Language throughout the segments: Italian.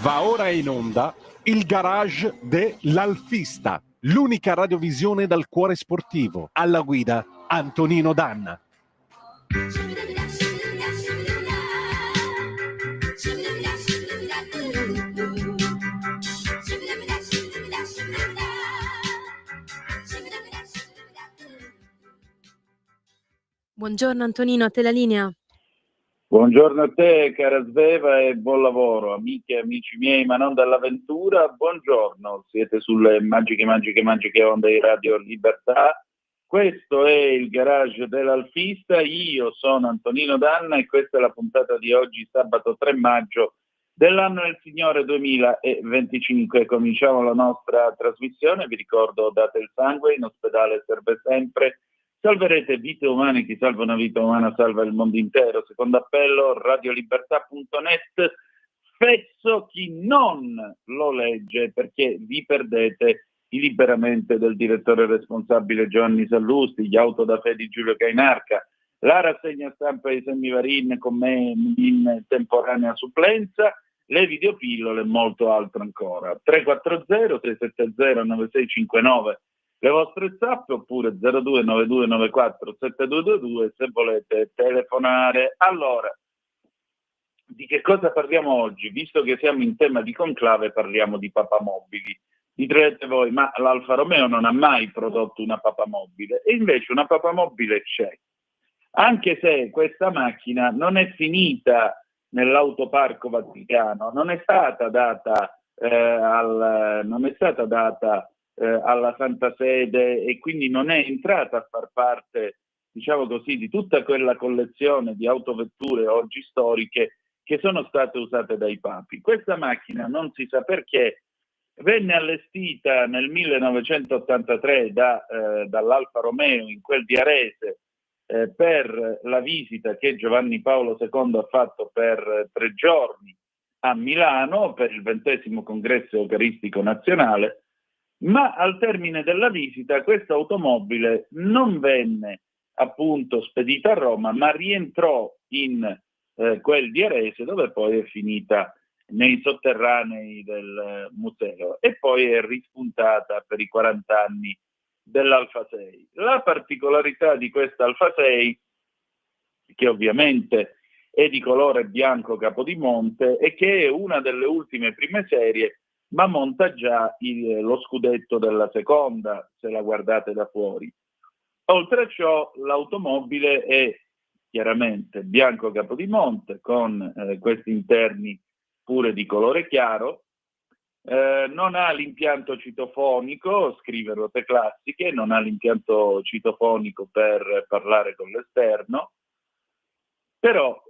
Va ora in onda il garage dell'Alfista, l'unica radiovisione dal cuore sportivo. Alla guida Antonino Danna. Buongiorno Antonino, a te la linea. Buongiorno a te, cara Sveva, e buon lavoro, amiche e amici miei, ma non dall'avventura. Buongiorno, siete sulle magiche onde di Radio Libertà. Questo è il garage dell'Alfista, io sono Antonino Danna e questa è la puntata di oggi, sabato 3 maggio dell'anno del Signore 2025. Cominciamo la nostra trasmissione, vi ricordo date il sangue, in ospedale serve sempre. Salverete vite umane, chi salva una vita umana salva il mondo intero. Secondo appello, radiolibertà.net, spesso chi non lo legge perché vi perdete i liberamente del direttore responsabile Giovanni Sallusti, gli auto da fe di Giulio Cainarca, la rassegna stampa di Sammy Varin con me in temporanea supplenza, le videopillole e molto altro ancora. 340 670 9659 le vostre zappe, oppure 029294 7222 se volete telefonare. Allora, di che cosa parliamo oggi? Visto che siamo in tema di conclave, parliamo di papamobili. Direte voi, ma l'Alfa Romeo non ha mai prodotto una papamobile, e invece una papamobile c'è. Anche se questa macchina non è finita nell'autoparco vaticano, non è stata data alla Santa Sede, e quindi non è entrata a far parte, diciamo così, di tutta quella collezione di autovetture oggi storiche che sono state usate dai papi. Questa macchina, non si sa perché, venne allestita nel 1983 dall'Alfa Romeo in quel di Arese per la visita che Giovanni Paolo II ha fatto per 3 giorni a Milano per il 20° congresso eucaristico nazionale. Ma al termine della visita questa automobile non venne appunto spedita a Roma, ma rientrò in quel di Arese, dove poi è finita nei sotterranei del museo, e poi è rispuntata per i 40 anni dell'Alfa 6. La particolarità di questa Alfa 6, che ovviamente è di colore bianco capodimonte, è che è una delle ultime prime serie, ma monta già lo scudetto della seconda, se la guardate da fuori. Oltre a ciò, l'automobile è chiaramente bianco capodimonte, con questi interni pure di colore chiaro, non ha l'impianto citofonico, scrive rote classiche, non ha l'impianto citofonico per parlare con l'esterno, però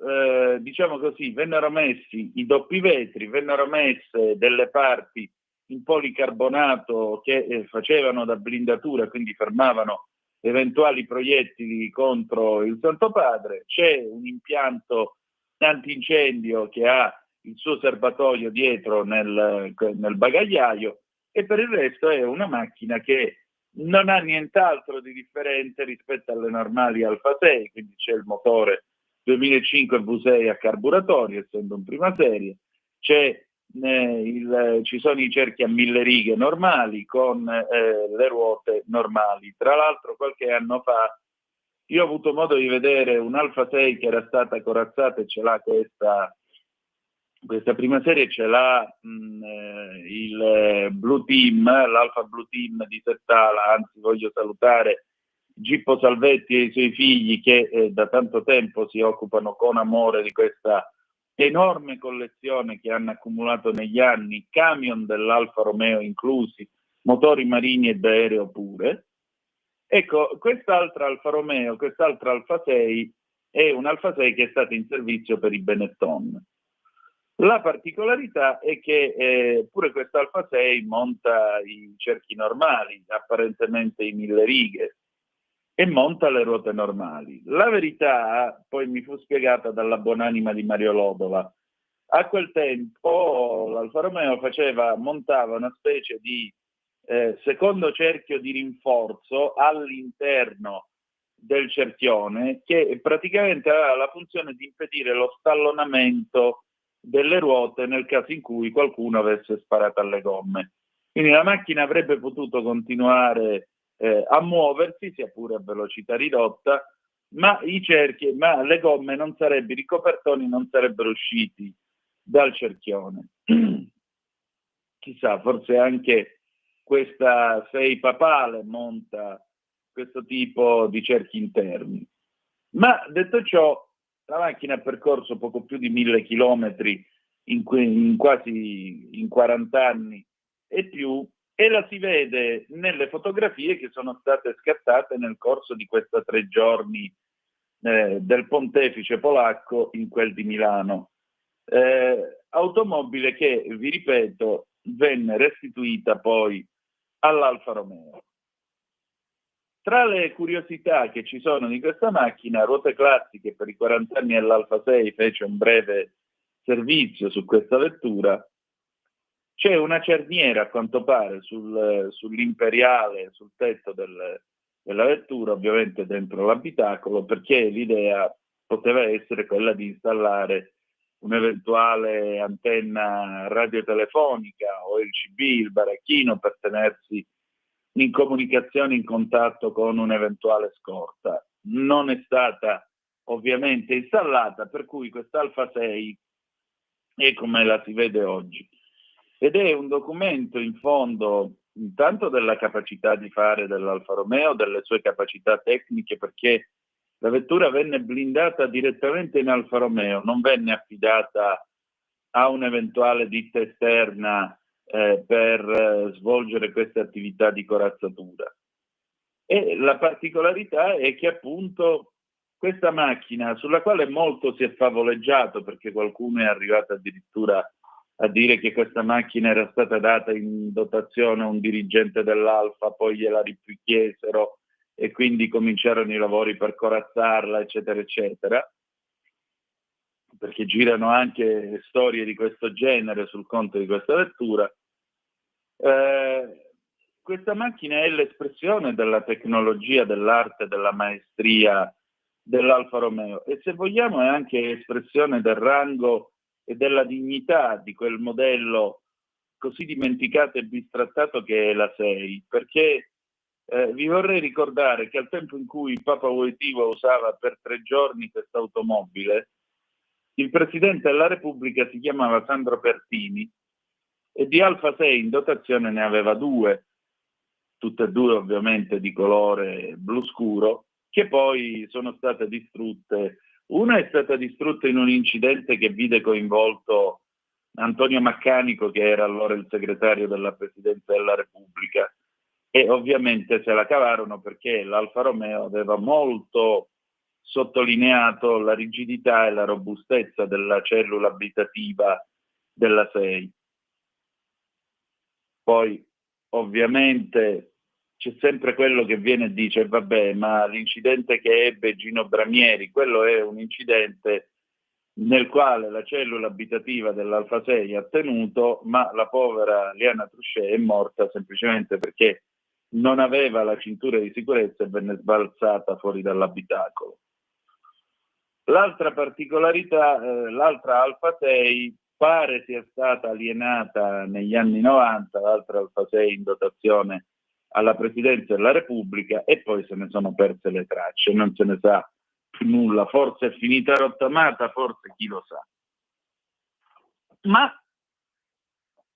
diciamo così, vennero messi i doppi vetri, vennero messe delle parti in policarbonato che facevano da blindatura, quindi fermavano eventuali proiettili contro il Santo Padre. C'è un impianto antincendio che ha il suo serbatoio dietro nel bagagliaio, e per il resto è una macchina che non ha nient'altro di differente rispetto alle normali Alfa 6, quindi c'è il motore 2005 V6 a carburatorio, essendo in prima serie, ci sono i cerchi a 1000 righe normali con le ruote normali. Tra l'altro qualche anno fa io ho avuto modo di vedere un Alfa 6 che era stata corazzata, e ce l'ha questa prima serie, ce l'ha il Blue Team, l'Alfa Blue Team di Settala. Anzi, voglio salutare Gippo Salvetti e i suoi figli, che da tanto tempo si occupano con amore di questa enorme collezione che hanno accumulato negli anni, camion dell'Alfa Romeo inclusi, motori marini ed aereo pure. Ecco, quest'altra Alfa Romeo, quest'altra Alfa 6 è un Alfa 6 che è stata in servizio per i Benetton. La particolarità è che pure questa Alfa 6 monta i cerchi normali, apparentemente i 1000 righe, e monta le ruote normali. La verità poi mi fu spiegata dalla buonanima di Mario Lodola. A quel tempo l'Alfa Romeo montava una specie di secondo cerchio di rinforzo all'interno del cerchione, che praticamente aveva la funzione di impedire lo stallonamento delle ruote nel caso in cui qualcuno avesse sparato alle gomme. Quindi la macchina avrebbe potuto continuare a muoversi, sia pure a velocità ridotta, ma le gomme non sarebbero, i copertoni non sarebbero usciti dal cerchione. Chissà, forse anche questa 6 papale monta questo tipo di cerchi interni. Ma detto ciò, la macchina ha percorso poco più di 1000 chilometri in quasi 40 anni e più, e la si vede nelle fotografie che sono state scattate nel corso di questi 3 giorni del pontefice polacco in quel di Milano. Automobile che, vi ripeto, venne restituita poi all'Alfa Romeo. Tra le curiosità che ci sono di questa macchina, Ruote Classiche per i 40 anni dell'Alfa 6 fece un breve servizio su questa vettura. C'è una cerniera, a quanto pare, sull'imperiale, sul tetto della vettura, ovviamente dentro l'abitacolo, perché l'idea poteva essere quella di installare un'eventuale antenna radiotelefonica o il CB, il baracchino, per tenersi in comunicazione, in contatto con un'eventuale scorta. Non è stata ovviamente installata, per cui quest'Alfa 6 è come la si vede oggi. Ed è un documento in fondo intanto della capacità di fare dell'Alfa Romeo, delle sue capacità tecniche, perché la vettura venne blindata direttamente in Alfa Romeo, non venne affidata a un'eventuale ditta esterna per svolgere queste attività di corazzatura. E la particolarità è che appunto questa macchina, sulla quale molto si è favoleggiato, perché qualcuno è arrivato addirittura a dire che questa macchina era stata data in dotazione a un dirigente dell'Alfa, poi gliela richiesero e quindi cominciarono i lavori per corazzarla, eccetera, eccetera, perché girano anche storie di questo genere sul conto di questa vettura. Questa macchina è l'espressione della tecnologia, dell'arte, della maestria dell'Alfa Romeo, e se vogliamo è anche espressione del rango e della dignità di quel modello così dimenticato e bistrattato che è la 6, perché vi vorrei ricordare che al tempo in cui Papa Wojtyła usava per 3 giorni questa automobile, il Presidente della Repubblica si chiamava Sandro Pertini e di Alfa 6 in dotazione ne aveva 2, tutte e 2 ovviamente di colore blu scuro, che poi sono state distrutte. Una è stata distrutta in un incidente che vide coinvolto Antonio Maccanico, che era allora il segretario della Presidenza della Repubblica, e ovviamente se la cavarono perché l'Alfa Romeo aveva molto sottolineato la rigidità e la robustezza della cellula abitativa della 6. Poi ovviamente c'è sempre quello che viene e dice vabbè, ma l'incidente che ebbe Gino Bramieri, quello è un incidente nel quale la cellula abitativa dell'Alfa 6 ha tenuto, ma la povera Liana Truchet è morta semplicemente perché non aveva la cintura di sicurezza e venne sbalzata fuori dall'abitacolo. L'altra particolarità, l'altra Alfa 6 pare sia stata alienata negli anni 90, l'altra Alfa 6 in dotazione alla Presidenza della Repubblica, e poi se ne sono perse le tracce, non se ne sa più nulla, forse è finita rottamata, forse chi lo sa. Ma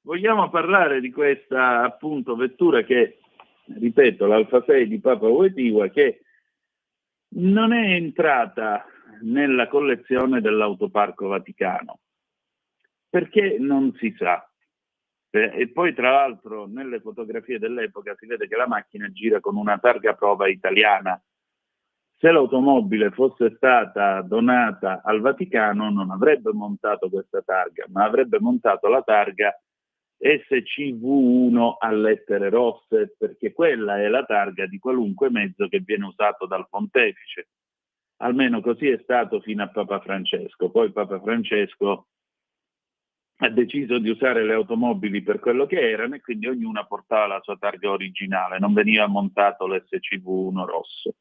vogliamo parlare di questa appunto vettura che, ripeto, l'Alfa 6 di Papa Wojtyła, che non è entrata nella collezione dell'Autoparco Vaticano, perché non si sa. E poi tra l'altro nelle fotografie dell'epoca si vede che la macchina gira con una targa prova italiana. Se l'automobile fosse stata donata al Vaticano non avrebbe montato questa targa, ma avrebbe montato la targa SCV1 a lettere rosse, perché quella è la targa di qualunque mezzo che viene usato dal pontefice. Almeno così è stato fino a Papa Francesco. Poi Papa Francesco ha deciso di usare le automobili per quello che erano e quindi ognuna portava la sua targa originale, non veniva montato l'SCV1 rosso.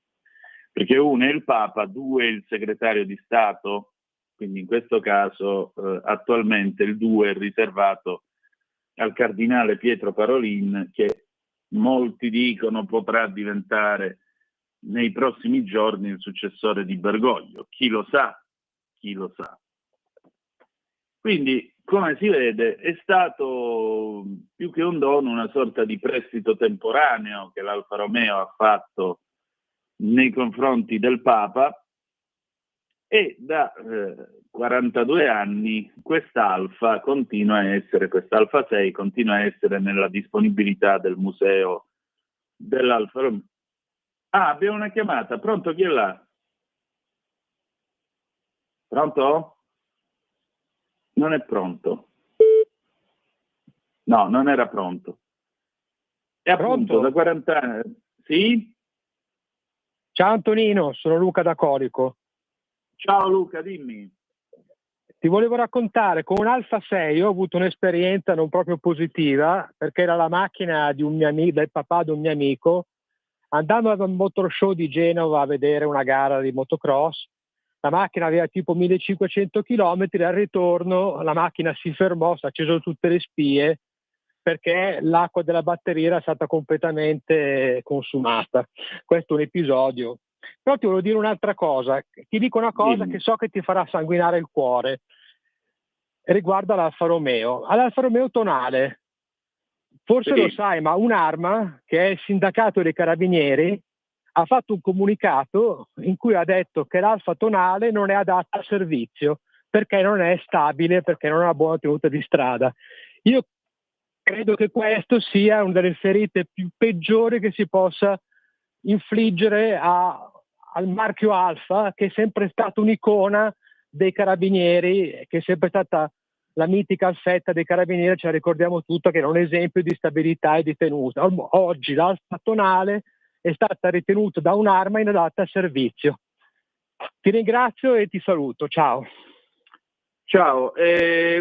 Perché uno è il Papa, 2 è il segretario di Stato quindi in questo caso attualmente il 2 è riservato al cardinale Pietro Parolin, che molti dicono potrà diventare nei prossimi giorni il successore di Bergoglio. Chi lo sa, chi lo sa. Quindi, come si vede, è stato più che un dono una sorta di prestito temporaneo che l'Alfa Romeo ha fatto nei confronti del Papa, e da 42 anni quest'Alfa Alfa 6 continua a essere nella disponibilità del museo dell'Alfa Romeo. Ah, abbiamo una chiamata. Pronto? Chi è là? Pronto? Non è pronto. No, non era pronto. E appunto Pronto? da 40 anni. Sì? Ciao Antonino, sono Luca da Corico. Ciao Luca, dimmi. Ti volevo raccontare, con un Alfa 6 ho avuto un'esperienza non proprio positiva, perché era la macchina di un mio amico, del papà di un mio amico. Andando al motor show di Genova a vedere una gara di motocross, la macchina aveva tipo 1500 km, al ritorno la macchina si fermò, si è acceso tutte le spie, perché l'acqua della batteria era stata completamente consumata. Questo è un episodio. Però ti volevo dire un'altra cosa, ti dico una cosa Dimmi. che so che ti farà sanguinare il cuore, riguardo all'Alfa Romeo. All'Alfa Romeo Tonale, forse Sì. lo sai, ma un'Arma, che è il sindacato dei carabinieri, ha fatto un comunicato in cui ha detto che l'Alfa Tonale non è adatta al servizio, perché non è stabile, perché non ha una buona tenuta di strada. Io credo che questo sia una delle ferite più peggiori che si possa infliggere al marchio Alfa, che è sempre stato un'icona dei carabinieri, che è sempre stata la mitica Alfetta dei carabinieri, ce la ricordiamo tutta, che era un esempio di stabilità e di tenuta. Oggi l'Alfa Tonale è stata ritenuta da un'Arma inadatta al servizio. Ti ringrazio e ti saluto, ciao. Ciao,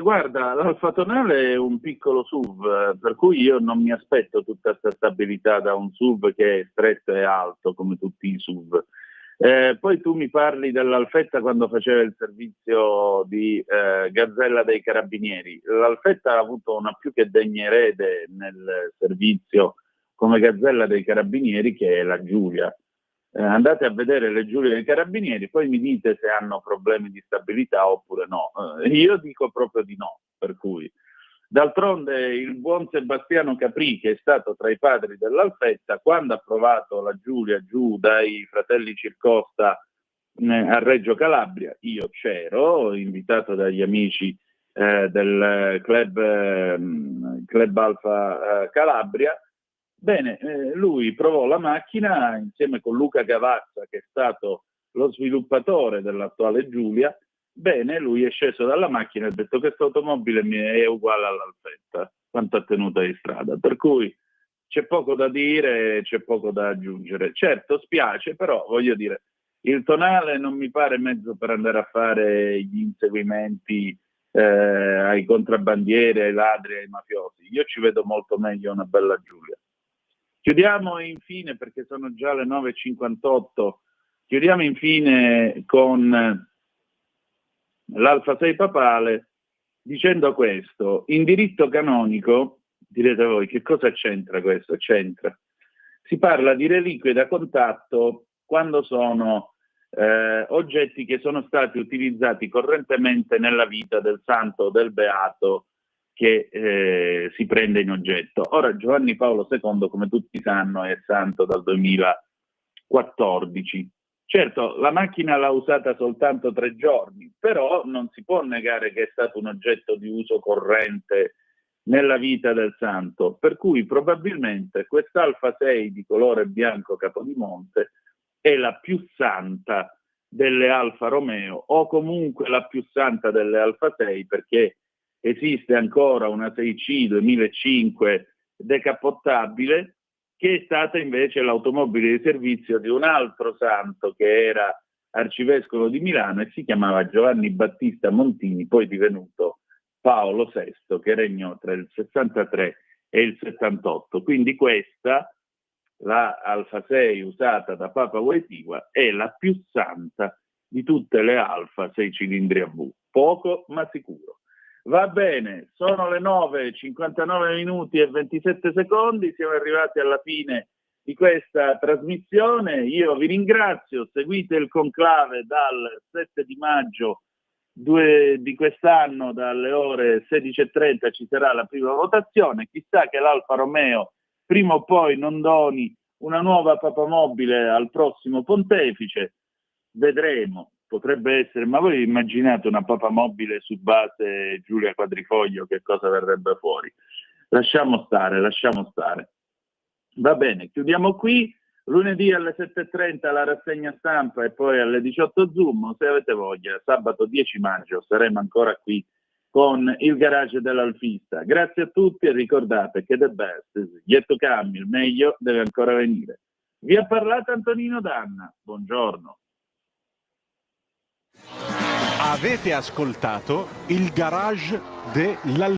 guarda, l'Alfa Tonale è un piccolo SUV, per cui io non mi aspetto tutta questa stabilità da un SUV che è stretto e alto come tutti i SUV. Poi tu mi parli dell'Alfetta quando faceva il servizio di Gazzella dei Carabinieri. L'Alfetta ha avuto una più che degna erede nel servizio come Gazzella dei Carabinieri, che è la Giulia. Andate a vedere le Giulie dei Carabinieri, poi mi dite se hanno problemi di stabilità oppure no. Io dico proprio di no, per cui. D'altronde il buon Sebastiano Capri, che è stato tra i padri dell'Alfetta, quando ha provato la Giulia giù dai fratelli Circosta a Reggio Calabria, io c'ero, invitato dagli amici del club Alfa Calabria. Bene, lui provò la macchina insieme con Luca Gavazza, che è stato lo sviluppatore dell'attuale Giulia. Bene, lui è sceso dalla macchina e ha detto che questa automobile è uguale all'Alfetta, quanto a tenuta di strada. Per cui c'è poco da dire, c'è poco da aggiungere. Certo, spiace, però voglio dire, il Tonale non mi pare mezzo per andare a fare gli inseguimenti ai contrabbandieri, ai ladri, ai mafiosi. Io ci vedo molto meglio una bella Giulia. Chiudiamo infine, perché sono già le 9:58, chiudiamo infine con l'Alfa 6 papale dicendo questo: in diritto canonico, direte voi, che cosa c'entra questo? C'entra. Si parla di reliquie da contatto quando sono oggetti che sono stati utilizzati correntemente nella vita del santo o del beato che si prende in oggetto. Ora Giovanni Paolo II, come tutti sanno, è santo dal 2014. Certo, la macchina l'ha usata soltanto 3 giorni, però non si può negare che è stato un oggetto di uso corrente nella vita del santo, per cui probabilmente quest'Alfa 6 di colore bianco Capodimonte è la più santa delle Alfa Romeo, o comunque la più santa delle Alfa 6, perché esiste ancora una 6C 2005 decappottabile, che è stata invece l'automobile di servizio di un altro santo che era arcivescovo di Milano e si chiamava Giovanni Battista Montini, poi divenuto Paolo VI, che regnò tra il 63 e il 78. Quindi questa, la Alfa 6 usata da Papa Wojtyła, è la più santa di tutte le Alfa 6 cilindri a V. Poco ma sicuro. Va bene, sono le 9:59 minuti e 27 secondi, siamo arrivati alla fine di questa trasmissione. Io vi ringrazio, seguite il conclave dal 7 di maggio di quest'anno, dalle ore 16:30 ci sarà la prima votazione. Chissà che l'Alfa Romeo prima o poi non doni una nuova papamobile al prossimo pontefice, vedremo. Potrebbe essere, ma voi immaginate una papamobile su base Giulia Quadrifoglio, che cosa verrebbe fuori? Lasciamo stare. Va bene, chiudiamo qui. Lunedì alle 7:30 la rassegna stampa e poi alle 18 Zoom. Se avete voglia, sabato 10 maggio saremo ancora qui con il garage dell'Alfista. Grazie a tutti e ricordate che the best is yet to come, il meglio deve ancora venire. Vi ha parlato Antonino Danna. Buongiorno. Avete ascoltato il garage dell'Alfista.